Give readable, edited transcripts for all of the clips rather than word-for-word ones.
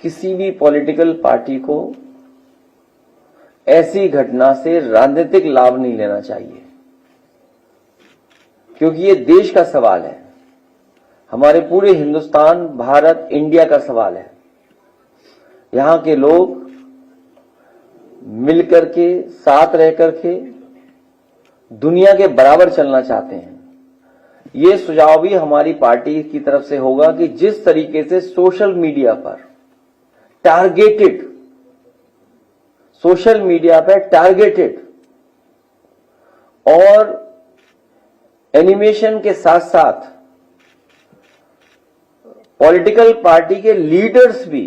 किसी भी political party को ऐसी घटना से राजनीतिक लाभ नहीं लेना चाहिए, क्योंकि ये देश का सवाल है, हमारे पूरे हिंदुस्तान, भारत, इंडिया का सवाल है। यहां के लोग मिलकर के, साथ रह करके दुनिया के बराबर चलना चाहते हैं। ये सुझाव भी हमारी पार्टी की तरफ से होगा कि जिस तरीके से सोशल मीडिया पर टारगेटेड और एनिमेशन के साथ साथ पॉलिटिकल पार्टी के लीडर्स भी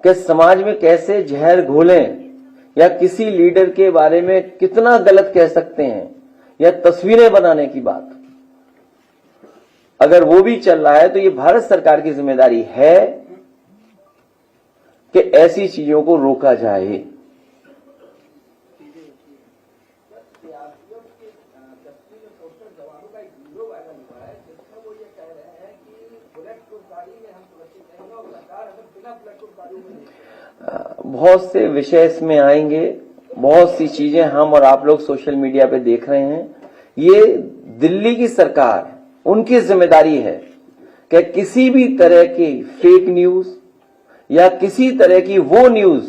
कि समाज में कैसे जहर घोलें या किसी लीडर के बारे में कितना गलत कह सकते हैं या तस्वीरें बनाने की बात, अगर वो भी चल रहा है तो ये भारत सरकार की जिम्मेदारी है कि ऐसी चीजों को रोका जाए। बहुत से विषय इसमें आएंगे, बहुत सी चीजें हम और आप लोग सोशल मीडिया पे देख रहे हैं। ये दिल्ली की सरकार, उनकी जिम्मेदारी है कि किसी भी तरह की फेक न्यूज या किसी तरह की वो न्यूज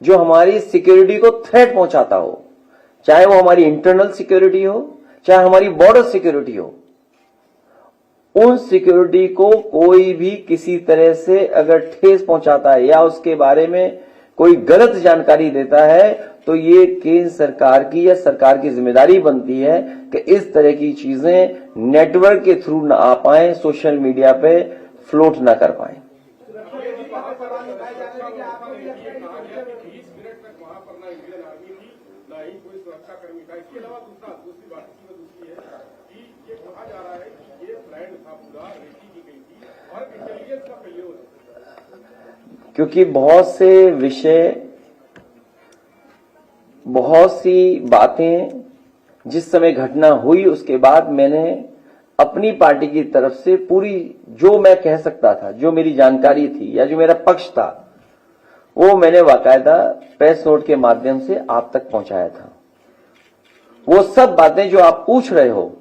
जो हमारी सिक्योरिटी को थ्रेट पहुंचाता हो, चाहे वो हमारी इंटरनल सिक्योरिटी हो, चाहे हमारी बॉर्डर सिक्योरिटी हो, उन सिक्योरिटी को कोई भी किसी तरह से अगर ठेस पहुंचाता है या उसके बारे में कोई गलत जानकारी देता है तो ये केंद्र सरकार की या सरकार की जिम्मेदारी बनती है कि इस तरह की चीजें नेटवर्क के थ्रू ना आ पाए, सोशल मीडिया पे फ्लोट ना कर पाए। क्योंकि बहुत से विषय, बहुत सी बातें जिस समय घटना हुई उसके बाद मैंने अपनी पार्टी की तरफ से पूरी जो मैं कह सकता था, जो मेरी जानकारी थी या जो मेरा पक्ष था, वो मैंने बाकायदा प्रेस नोट के माध्यम से आप तक पहुंचाया था। वो सब बातें जो आप पूछ रहे हो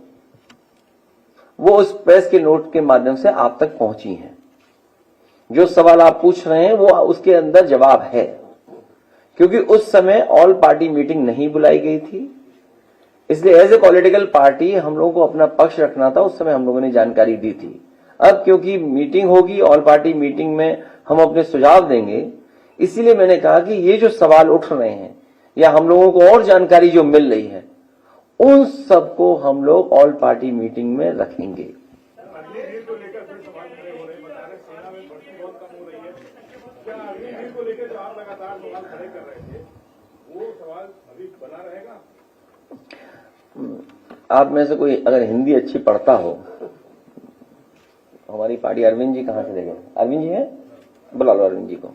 वो उस प्रेस के नोट के माध्यम से आप तक पहुंची हैं। जो सवाल आप पूछ रहे हैं वो उसके अंदर जवाब है, क्योंकि उस समय ऑल पार्टी मीटिंग नहीं बुलाई गई थी, इसलिए एज ए पॉलिटिकल पार्टी हम लोगों को अपना पक्ष रखना था। उस समय हम लोगों ने जानकारी दी थी। अब क्योंकि मीटिंग होगी, ऑल पार्टी मीटिंग में हम अपने सुझाव देंगे, इसीलिए मैंने कहा कि ये जो सवाल उठ रहे हैं या हम लोगों को और जानकारी जो मिल रही है उन सबको हम लोग ऑल पार्टी मीटिंग में रखेंगे। आप में से कोई अगर हिंदी अच्छी पढ़ता हो, हमारी पार्टी, अरविंद जी कहां चले गए? अरविंद जी हैं, बुला लो अरविंद जी को।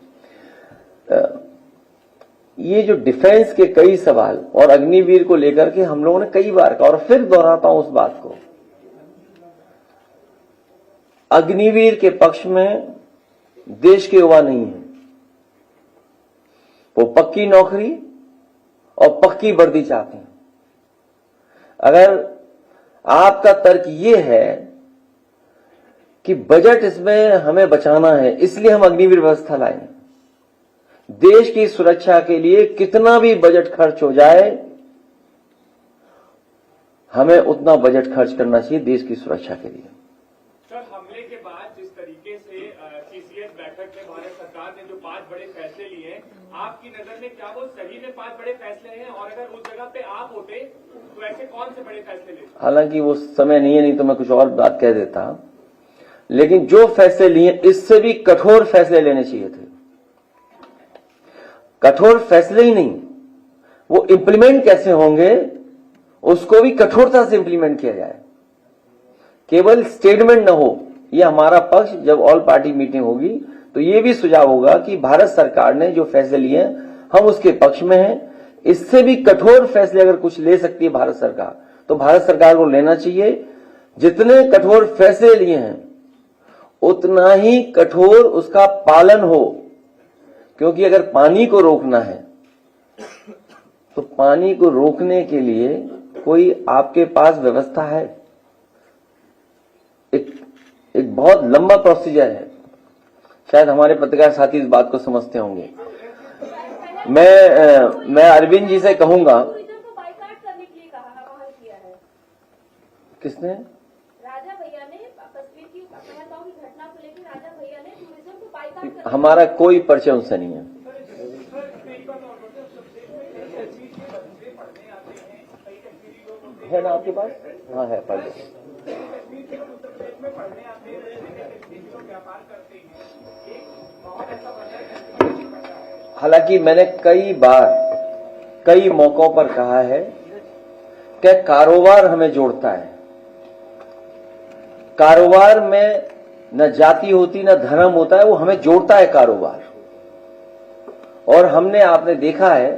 ये जो डिफेंस के कई सवाल और अग्निवीर को लेकर के हम लोगों ने कई बार कहा, और फिर दोहराता हूं उस बात को, अग्निवीर के पक्ष में देश के युवा नहीं है। वो पक्की नौकरी और पक्की वर्दी चाहते हैं। अगर आपका तर्क ये है कि बजट इसमें हमें बचाना है इसलिए हम अग्निवीर व्यवस्था लाए, देश की सुरक्षा के लिए कितना भी बजट खर्च हो जाए हमें उतना बजट खर्च करना चाहिए देश की सुरक्षा के लिए। सर, हमले के बाद जिस तरीके से सीसीएस बैठक में भारत सरकार ने जो 5 बड़े फैसले लिए हैं, आपकी नजर में क्या वो सही में 5 बड़े फैसले हैं? और अगर उस जगह पे आप होते तो ऐसे कौन से बड़े फैसले लेते? हालांकि वो समय नहीं है, नहीं तो मैं कुछ और बात कह देता, लेकिन जो फैसले लिए इससे भी कठोर फैसले लेने चाहिए थे। कठोर फैसले ही नहीं, वो इंप्लीमेंट कैसे होंगे उसको भी कठोरता से इंप्लीमेंट किया जाए, केवल स्टेटमेंट न हो। ये हमारा पक्ष जब ऑल पार्टी मीटिंग होगी तो ये भी सुझाव होगा कि भारत सरकार ने जो फैसले लिए हम उसके पक्ष में हैं। इससे भी कठोर फैसले अगर कुछ ले सकती है भारत सरकार तो भारत सरकार को लेना चाहिए। जितने कठोर फैसले लिए हैं उतना ही कठोर उसका पालन हो, क्योंकि अगर पानी को रोकना है तो पानी को रोकने के लिए कोई आपके पास व्यवस्था है? एक बहुत लंबा प्रोसीजर है। शायद हमारे पत्रकार साथी इस बात को समझते होंगे। मैं अरविंद जी से कहूंगा। किसने? राजा भैया ने कश्मीर की पहलगाम की घटना को लेकर राजा भैया ने टूरिज्म को बाइकाट हमारा कोई परिचय उनसे नहीं है। है ना आपके पास? हाँ है, पढ़ लो। हालांकि मैंने कई बार कई मौकों पर कहा है कि कारोबार हमें जोड़ता है। कारोबार में न जाति होती न धर्म होता है, वो हमें जोड़ता है कारोबार। और हमने आपने देखा है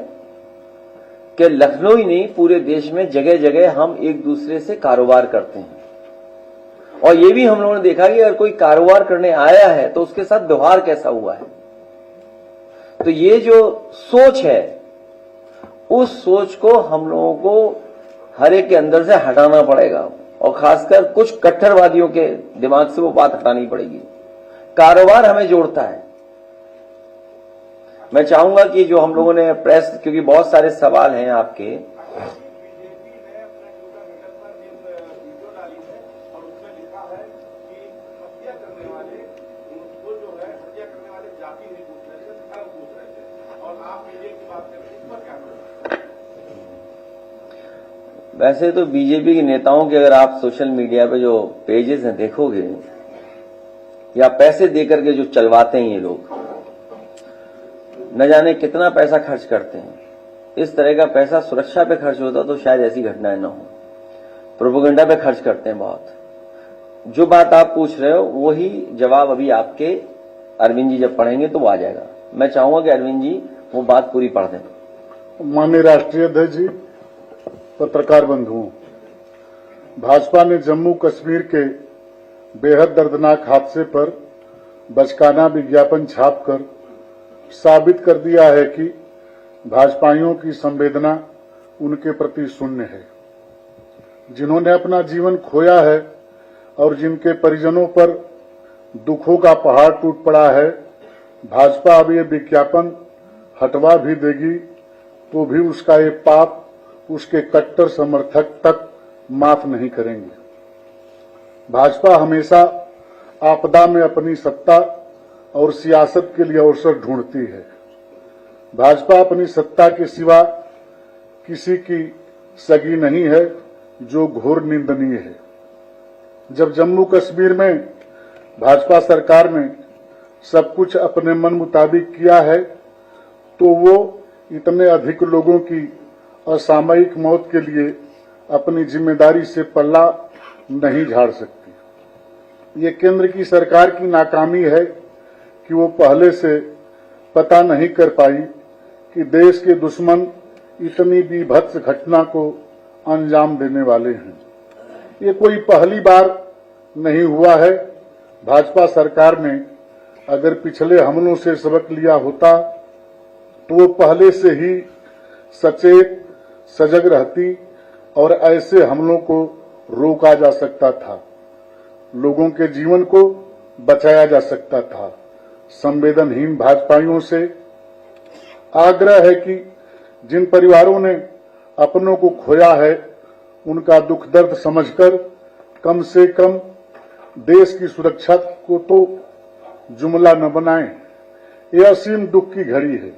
कि लखनऊ ही नहीं पूरे देश में जगह जगह हम एक दूसरे से कारोबार करते हैं। और ये भी हम लोगों ने देखा कि अगर कोई कारोबार करने आया है तो उसके साथ व्यवहार कैसा हुआ है। तो ये जो सोच है, उस सोच को हम लोगों को हर एक के अंदर से हटाना पड़ेगा, और खासकर कुछ कट्टरवादियों के दिमाग से वो बात हटानी पड़ेगी। कारोबार हमें जोड़ता है। मैं चाहूंगा कि जो हम लोगों ने प्रेस, क्योंकि बहुत सारे सवाल हैं आपके, वैसे तो बीजेपी के नेताओं के अगर आप सोशल मीडिया पे जो पेजेस हैं देखोगे, या पैसे देकर के जो चलवाते हैं ये लोग, न जाने कितना पैसा खर्च करते हैं। इस तरह का पैसा सुरक्षा पे खर्च होता तो शायद ऐसी घटनाएं न हो। प्रोपेगेंडा पे खर्च करते हैं बहुत। जो बात आप पूछ रहे हो वही जवाब अभी आपके अरविंद जी जब पढ़ेंगे तो वो आ जाएगा। मैं चाहूंगा कि अरविंद जी वो बात पूरी पढ़ दें। माननीय राष्ट्रीय अध्यक्ष जी, पत्रकार बंधुओं, भाजपा ने जम्मू कश्मीर के बेहद दर्दनाक हादसे पर बचकाना विज्ञापन छापकर साबित कर दिया है कि भाजपाइयों की संवेदना उनके प्रति शून्य है। जिन्होंने अपना जीवन खोया है और जिनके परिजनों पर दुखों का पहाड़ टूट पड़ा है, भाजपा अब ये विज्ञापन हटवा भी देगी तो भी उसका ये पाप उसके कट्टर समर्थक तक माफ नहीं करेंगे। भाजपा हमेशा आपदा में अपनी सत्ता और सियासत के लिए अवसर ढूंढती है। भाजपा अपनी सत्ता के सिवा किसी की सगी नहीं है, जो घोर निंदनीय है। जब जम्मू कश्मीर में भाजपा सरकार ने सब कुछ अपने मन मुताबिक किया है तो वो इतने अधिक लोगों की असामयिक मौत के लिए अपनी जिम्मेदारी से पल्ला नहीं झाड़ सकती। ये केंद्र की सरकार की नाकामी है कि वो पहले से पता नहीं कर पाई कि देश के दुश्मन इतनी बीभत्स घटना को अंजाम देने वाले हैं। ये कोई पहली बार नहीं हुआ है। भाजपा सरकार ने अगर पिछले हमलों से सबक लिया होता तो वो पहले से ही सचेत सजग रहती और ऐसे हमलों को रोका जा सकता था, लोगों के जीवन को बचाया जा सकता था। संवेदनहीन भाजपाइयों से आग्रह है कि जिन परिवारों ने अपनों को खोया है उनका दुख दर्द समझकर कम से कम देश की सुरक्षा को तो जुमला न बनाएं। यह असीम दुख की घड़ी है।